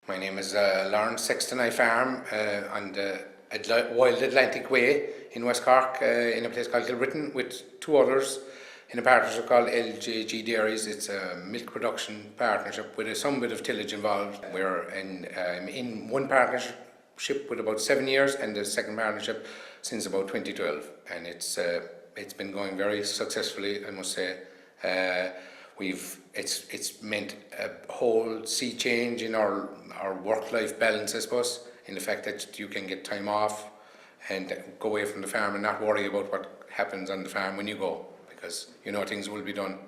My name is Laurence. Sexton. I farm on the Wild Atlantic Way in West Cork in a place called Kilbrittain with two others in a partnership called LJG Dairies. It's a milk production partnership with some bit of tillage involved. We're in one partnership with about 7 years and the second partnership since about 2012, and it's been going very successfully, I must say. It's meant a whole sea change in our work-life balance, I suppose, in the fact that you can get time off and go away from the farm and not worry about what happens on the farm when you go, because you know things will be done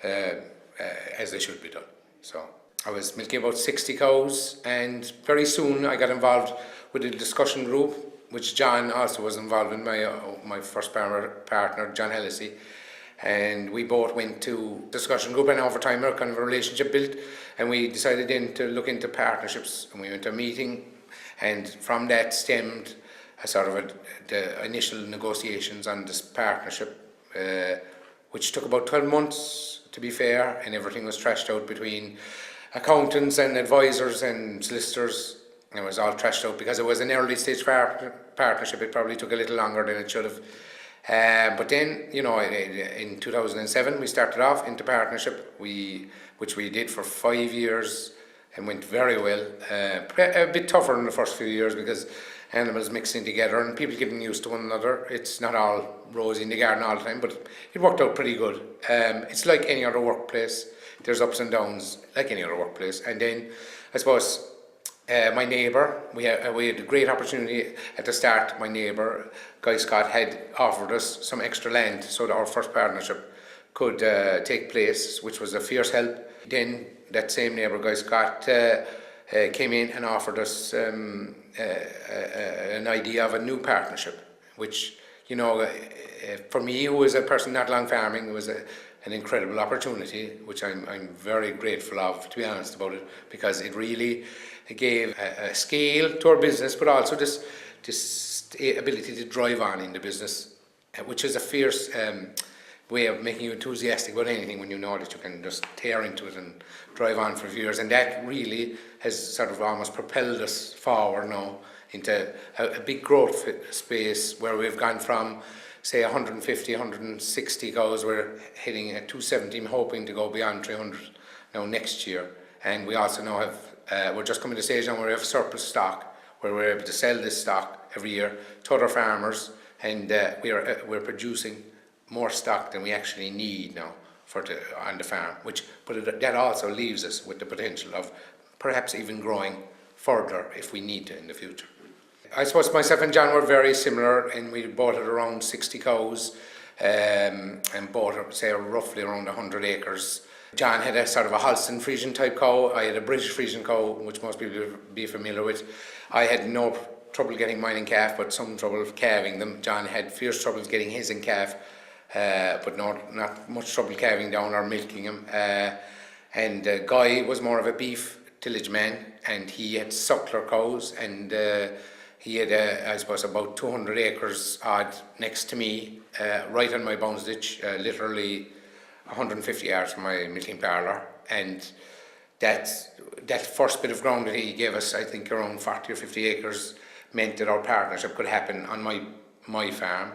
as they should be done. So I was milking about 60 cows, and very soon I got involved with a discussion group, which John also was involved in, my first partner, John Hellesy. And we both went to discussion group, and over time our kind of a relationship built, and we decided then to look into partnerships, and we went to a meeting, and from that stemmed a sort of the initial negotiations on this partnership, which took about 12 months to be fair, and everything was trashed out between accountants and advisors and solicitors. It was all trashed out because it was an early stage partnership. It probably took a little longer than it should have. But then, in 2007 we started off into partnership, which we did for 5 years and went very well. A bit tougher in the first few years because animals mixing together and people getting used to one another. It's not all rosy in the garden all the time, but it worked out pretty good. It's like any other workplace. There's ups and downs like any other workplace. And then, I suppose, my neighbour, we had a great opportunity at the start. My neighbour, Guy Scott, had offered us some extra land so that our first partnership could take place, which was a fierce help. Then that same neighbour, Guy Scott, came in and offered us an idea of a new partnership, which, for me, who was a person not long farming, it was an incredible opportunity, which I'm very grateful of, to be honest about it, because it really gave a scale to our business, but also this ability to drive on in the business, which is a fierce way of making you enthusiastic about anything when you know that you can just tear into it and drive on for a few years. And that really has sort of almost propelled us forward now into a big growth space where we've gone from, say, 150, 160 cows. We're heading at 270, hoping to go beyond 300 now next year. And we also now have we're just coming to the stage now where we have surplus stock, where we're able to sell this stock every year to other farmers, and we're producing more stock than we actually need now on the farm. But that also leaves us with the potential of perhaps even growing further if we need to in the future. I suppose myself and John were very similar, and we bought it around 60 cows and bought, say, roughly around 100 acres. John had a sort of a Holstein Friesian type cow. I had a British Friesian cow, which most people would be familiar with. I had no trouble getting mine in calf, but some trouble calving them. John had fierce troubles getting his in calf, but not much trouble calving down or milking him. And Guy was more of a beef tillage man, and he had suckler cows, and he had, I suppose, about 200 acres odd next to me, right on my bounds ditch, literally 150 yards from my milking parlour. And that first bit of ground that he gave us, I think around 40 or 50 acres, meant that our partnership could happen on my farm,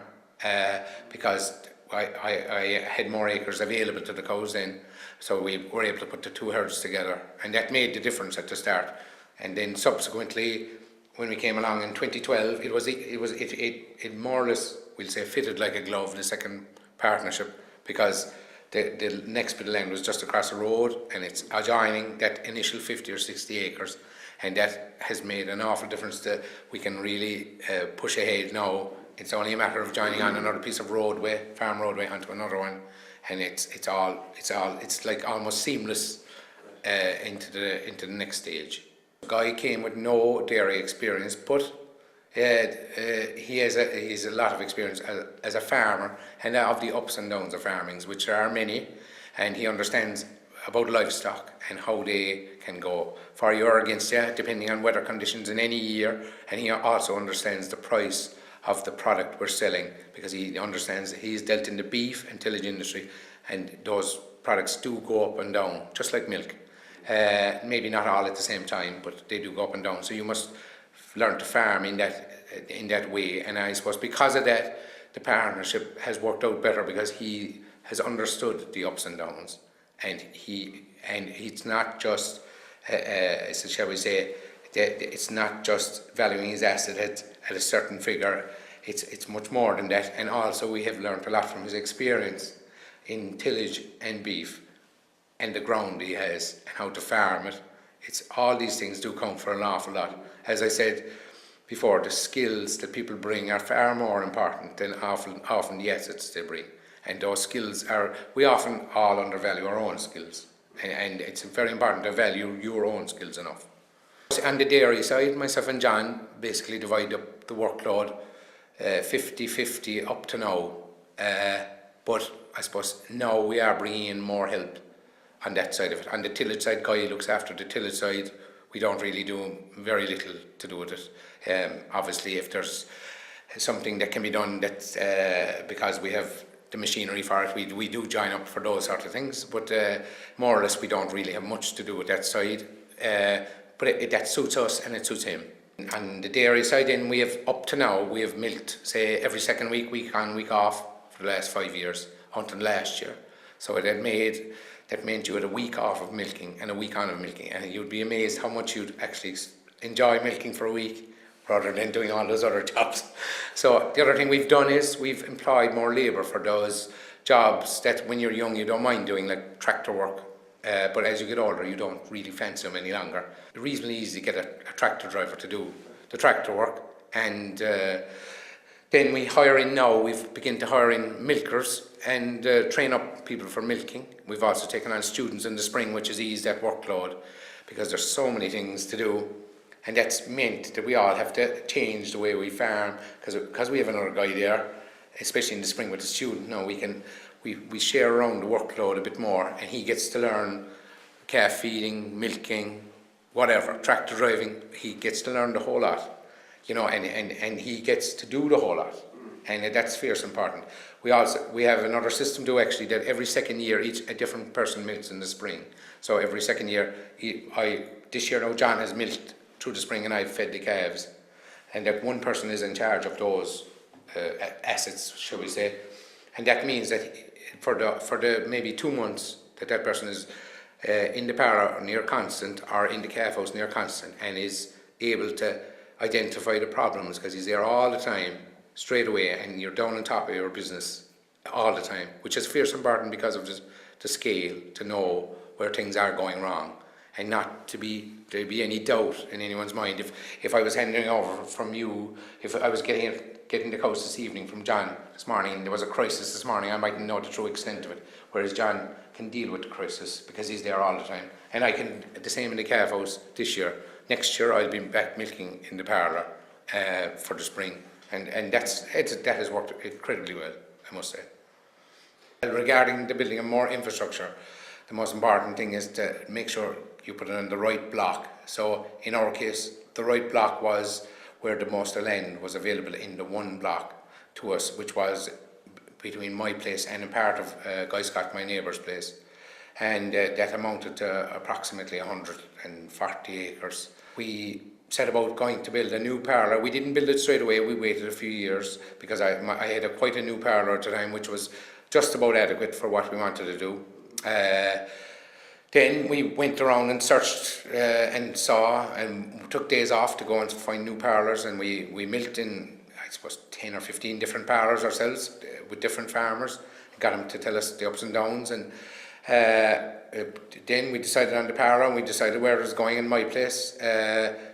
because I had more acres available to the cows then, so we were able to put the two herds together, and that made the difference at the start. And then subsequently, when we came along in 2012, it more or less, we'll say, fitted like a glove, the second partnership, because the next bit of land was just across the road, and it's adjoining that initial 50 or 60 acres, and that has made an awful difference. We can really push ahead now. It's only a matter of joining on another piece of farm roadway onto another one, and it's like almost seamless into the next stage. Guy came with no dairy experience, but he has a lot of experience as a farmer, and of the ups and downs of farming, which there are many, and he understands about livestock and how they can go for you or against you, depending on weather conditions in any year. And he also understands the price of the product we're selling, because he understands that he's dealt in the beef and tillage industry, and those products do go up and down, just like milk. Maybe not all at the same time, but they do go up and down. So you must learn to farm in that way. And I suppose because of that, the partnership has worked out better because he has understood the ups and downs, and it's not just, shall we say, it's not just valuing his asset at a certain figure. It's much more than that. And also we have learned a lot from his experience in tillage and beef, and the ground he has, and how to farm it. It's all these things do count for an awful lot. As I said before, the skills that people bring are far more important than often the assets they bring. And those skills we often all undervalue our own skills. And it's very important to value your own skills enough. On the dairy side, myself and John basically divide up the workload 50-50 up to now. But I suppose now we are bringing in more help on that side of it. On the tillage side, Guy looks after the tillage side. We don't really do very little to do with it. Obviously, if there's something that can be done that's because we have the machinery for it, we do join up for those sort of things, but more or less we don't really have much to do with that side. But that suits us and it suits him. On the dairy side then, we have up to now, we have milked, say, every second week on, week off, for the last 5 years, until last year. So that meant you had a week off of milking and a week on of milking, and you'd be amazed how much you'd actually enjoy milking for a week rather than doing all those other jobs. So the other thing we've done is we've employed more labour for those jobs that when you're young you don't mind doing, like tractor work, but as you get older you don't really fancy them any longer. It's reasonably easy to get a tractor driver to do the tractor work, and then we've begun to hire in milkers and train up people for milking. We've also taken on students in the spring, which has eased that workload because there's so many things to do. And that's meant that we all have to change the way we farm, because we have another guy there, especially in the spring with the student. Now we share around the workload a bit more, and he gets to learn calf feeding, milking, whatever, tractor driving. He gets to learn the whole lot, and he gets to do the whole lot, and that's fierce important. We have another system too, actually, that every second year a different person milks in the spring. So every second year, this year now John has milked through the spring and I've fed the calves, and that one person is in charge of those assets, shall we say. And that means that for the maybe 2 months that person is in the parlour near constant, or in the calf house near constant, and is able to identify the problems, because he's there all the time, straight away, and you're down on top of your business all the time, which is fierce important because of the scale, to know where things are going wrong, and not to be any doubt in anyone's mind. If I was handing over from you, if I was getting the cows this evening from John this morning, and there was a crisis this morning, I mightn't know the true extent of it, whereas John can deal with the crisis because he's there all the time. And I can, the same in the calf house this year. Next year I'll be back milking in the parlour for the spring, and that has worked incredibly well, I must say. Regarding the building of more infrastructure, the most important thing is to make sure you put it on the right block. So in our case, the right block was where the most land was available in the one block to us, which was between my place and a part of Guy Scott, my neighbour's place. And that amounted to approximately 140 acres. We set about going to build a new parlour. We didn't build it straight away, we waited a few years, because I had quite a new parlour at the time, which was just about adequate for what we wanted to do. Then we went around and searched and saw, and took days off to go and find new parlours, and we milked in, I suppose, 10 or 15 different parlours ourselves with different farmers, got them to tell us the ups and downs, and then we decided on the parlour, and we decided where it was going in my place.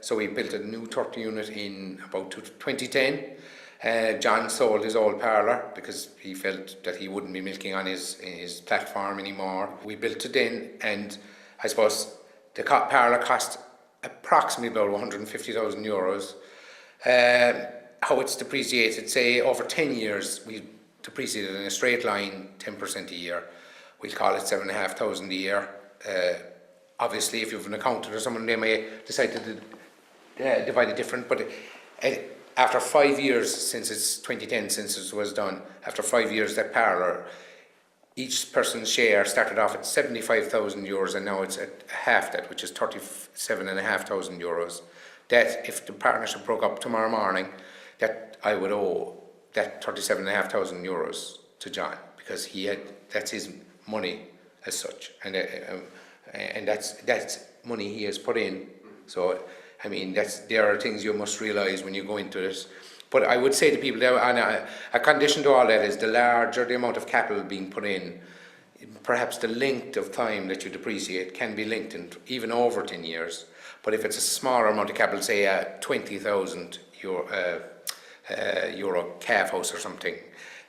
So we built a new 30 unit in about 2010. John sold his old parlour because he felt that he wouldn't be milking on his platform anymore. We built it in, and I suppose the parlour cost approximately about €150,000. How it's depreciated, say over 10 years, we depreciated in a straight line 10% a year. We'll call it $7,500 a year. Obviously, if you have an accountant or someone, they may decide to divide it different, but after 5 years since it's 2010, since it was done, after 5 years, that parlour each person's share started off at €75,000 and now it's at half that, which is €37,500. That if the partnership broke up tomorrow morning, that I would owe that €37,500 to John, because that's his money as such, and that's money he has put in. So I mean, there are things you must realise when you go into this. But I would say to people that a condition to all that is the larger the amount of capital being put in, perhaps the length of time that you depreciate can be lengthened even over 10 years. But if it's a smaller amount of capital, say a €20,000 calf house or something,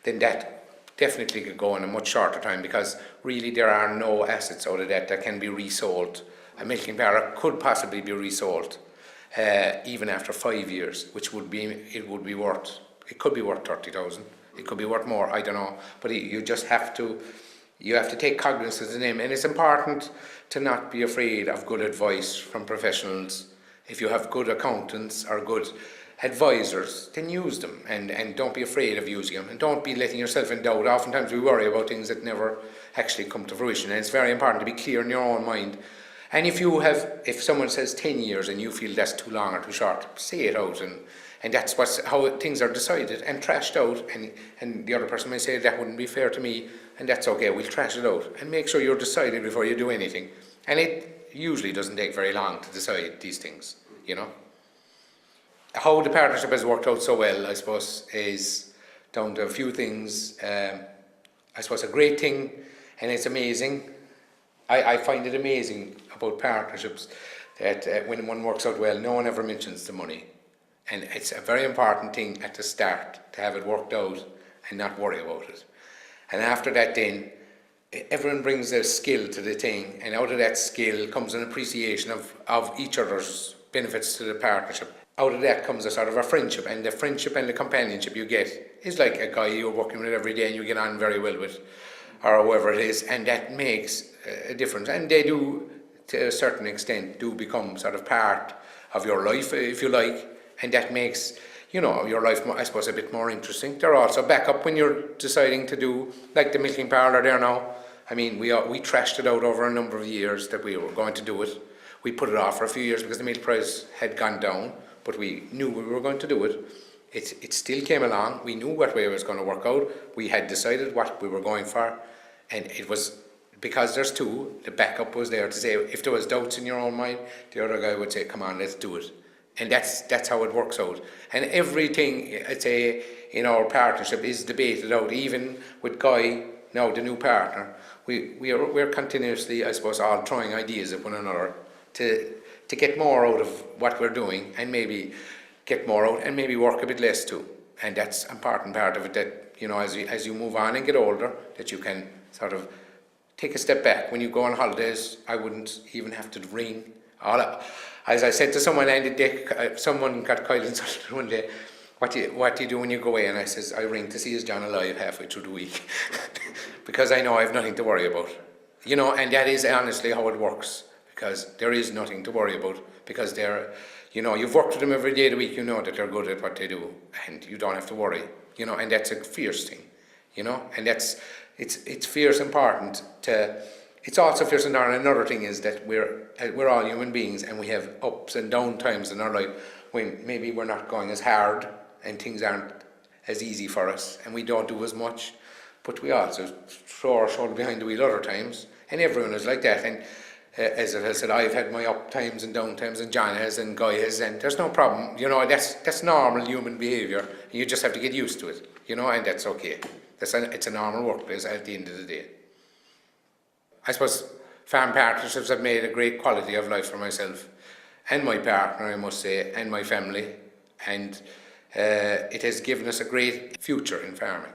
then that definitely could go in a much shorter time, because really there are no assets out of that can be resold. A milking parlour could possibly be resold even after 5 years, which could be worth 30,000. It could be worth more, I don't know. But you just have to take cognizance of them, and it's important to not be afraid of good advice from professionals. If you have good accountants or good advisors, then use them, and don't be afraid of using them, and don't be letting yourself in doubt. Oftentimes we worry about things that never actually come to fruition, and it's very important to be clear in your own mind. And if someone says 10 years and you feel that's too long or too short, say it out, and that's how things are decided and trashed out, and the other person may say that wouldn't be fair to me, and that's okay, we'll trash it out, and make sure you're decided before you do anything. And it usually doesn't take very long to decide these things, you know. How the partnership has worked out so well, I suppose, is down to a few things. I suppose a great thing, and it's amazing. I find it amazing about partnerships that when one works out well, no one ever mentions the money. And it's a very important thing at the start to have it worked out and not worry about it. And after that then, everyone brings their skill to the thing, and out of that skill comes an appreciation of each other's benefits to the partnership. Out of that comes a sort of a friendship, and the friendship and the companionship you get is like a guy you're working with every day and you get on very well with, or whoever it is, and that makes a difference. And they do, to a certain extent, do become sort of part of your life, if you like, and that makes, you know, your life, I suppose, a bit more interesting. They're also back up when you're deciding to do, like the milking parlour there now. I mean, we trashed it out over a number of years that we were going to do it. We put it off for a few years because the milk price had gone down, but we knew we were going to do it. It still came along. We knew what way it was going to work out. We had decided what we were going for, and it was, because there's two, the backup was there to say, if there was doubts in your own mind, the other guy would say, come on, let's do it. And that's how it works out. And everything, I'd say, in our partnership is debated out, even with Guy, now the new partner. We're continuously, I suppose, all throwing ideas at one another to get more out of what we're doing, and maybe get more out, and maybe work a bit less too. And that's an important part of it, that, you know, as you move on and get older, that you can sort of take a step back. When you go on holidays, I wouldn't even have to ring. As I said to someone, someone got quite insulted one day, what do you do when you go away? And I says, I ring to see is John alive halfway through the week, because I know I have nothing to worry about. You know, and that is honestly how it works, because there is nothing to worry about, because you know, you've worked with them every day of the week, you know that they're good at what they do, and you don't have to worry, you know, and that's a fierce thing, you know, and it's fierce important to. It's also fierce, and another thing is that we're all human beings, and we have ups and down times in our life when maybe we're not going as hard and things aren't as easy for us and we don't do as much, but we also throw our shoulder behind the wheel other times, and everyone is like that. And as I said, I've had my up times and down times, and John has, and Guy has, and there's no problem. You know, that's normal human behaviour. You just have to get used to it, you know, and that's okay. It's a normal workplace at the end of the day. I suppose farm partnerships have made a great quality of life for myself and my partner, I must say, and my family, and it has given us a great future in farming.